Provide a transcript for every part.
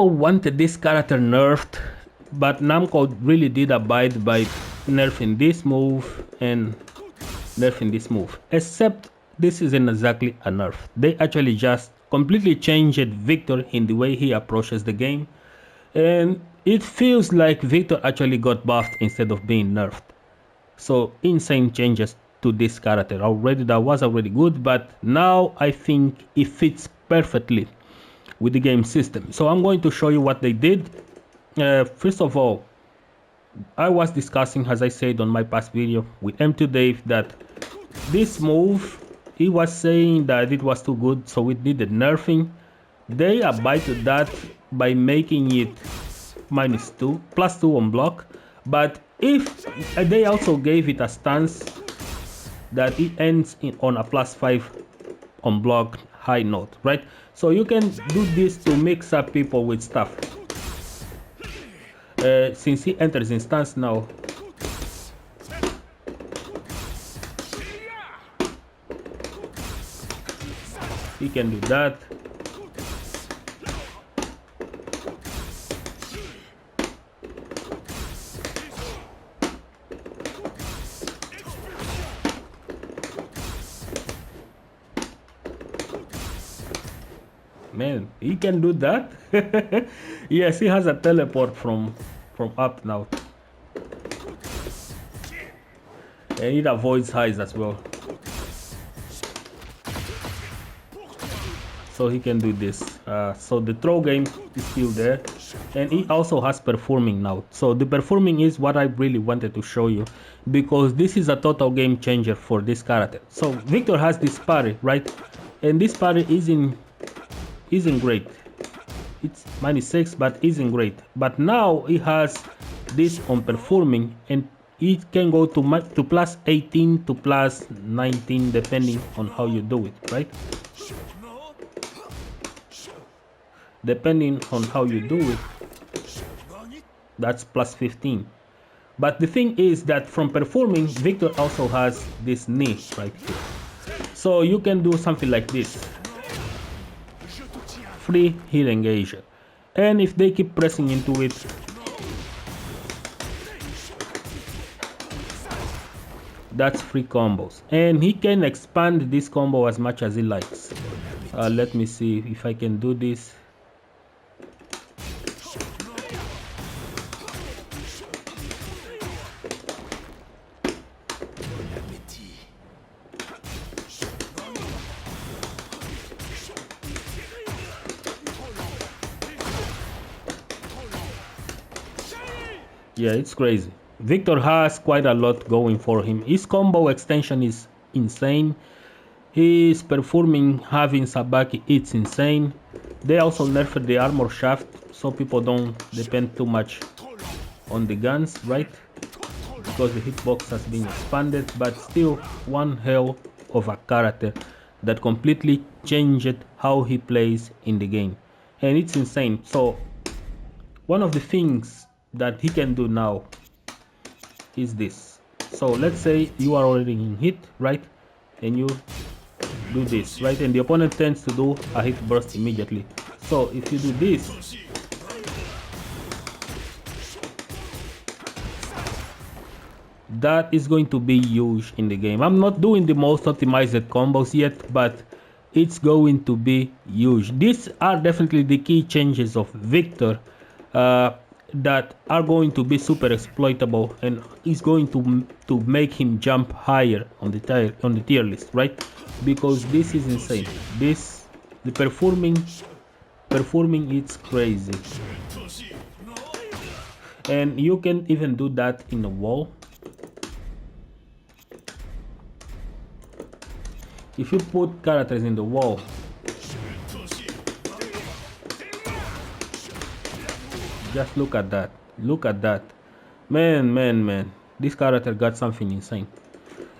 Wanted this character nerfed, but Namco really did abide by nerfing this move and nerfing this move, except this isn't exactly a nerf. They actually just completely changed Victor in the way he approaches the game, and it feels like Victor actually got buffed instead of being nerfed. So insane changes to this character. Already that was already good, but now I think it fits perfectly with the game system. So I'm going to show you what they did. First of all, I was discussing, as I said on my past video with M2 Dave, that this move, he was saying that it was too good, so it needed nerfing. They abide to that by making it -2, +2 on block, but if they also gave it a stance that it ends on a +5 on block high note, right? So you can do this to mix up people with stuff. Since he enters in stance now, he can do that. Man, he can do that. Yes, he has a teleport from up now, and it avoids highs as well, so he can do this. So the throw game is still there, and he also has perfurming now. So the perfurming is what I really wanted to show you, because this is a total game changer for this character. So Victor has this parry, right? And this parry isn't great. It's -6, but isn't great. But now he has this on perfurming, and it can go to +18 to +19 depending on how you do it, right? Depending on how you do it, that's +15. But the thing is that from perfurming, Victor also has this knee right here. So you can do something like this. Free hit engager, and if they keep pressing into it, that's free combos, and he can expand this combo as much as he likes. Let me see if I can do this. Yeah, it's crazy. Victor has quite a lot going for him. His combo extension is insane. His perfurming having Sabaki, it's insane. They also nerfed the armor shaft, so people don't depend too much on the guns, right? Because the hitbox has been expanded, but still one hell of a character that completely changed how he plays in the game. And it's insane. So one of the things that he can do now is this. So let's say you are already in hit, right? And you do this, right? And the opponent tends to do a hit burst immediately. So if you do this, that is going to be huge in the game. I'm not doing the most optimized combos yet, but it's going to be huge. These are definitely the key changes of Victor that are going to be super exploitable, and is going to make him jump higher on the tier list, right? Because this is insane. The perfurming, it's crazy, and you can even do that in a wall. If you put characters in the wall, just look at that. Look at that. Man. This character got something insane.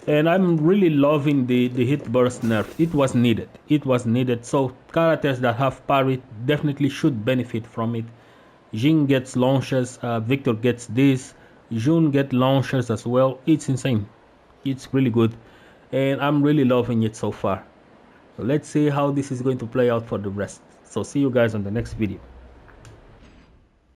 And I'm really loving the hit burst nerf. It was needed. It was needed. So characters that have parry definitely should benefit from it. Jin gets launches. Victor gets this. Jun gets launches as well. It's insane. It's really good. And I'm really loving it so far. So let's see how this is going to play out for the rest. So see you guys on the next video.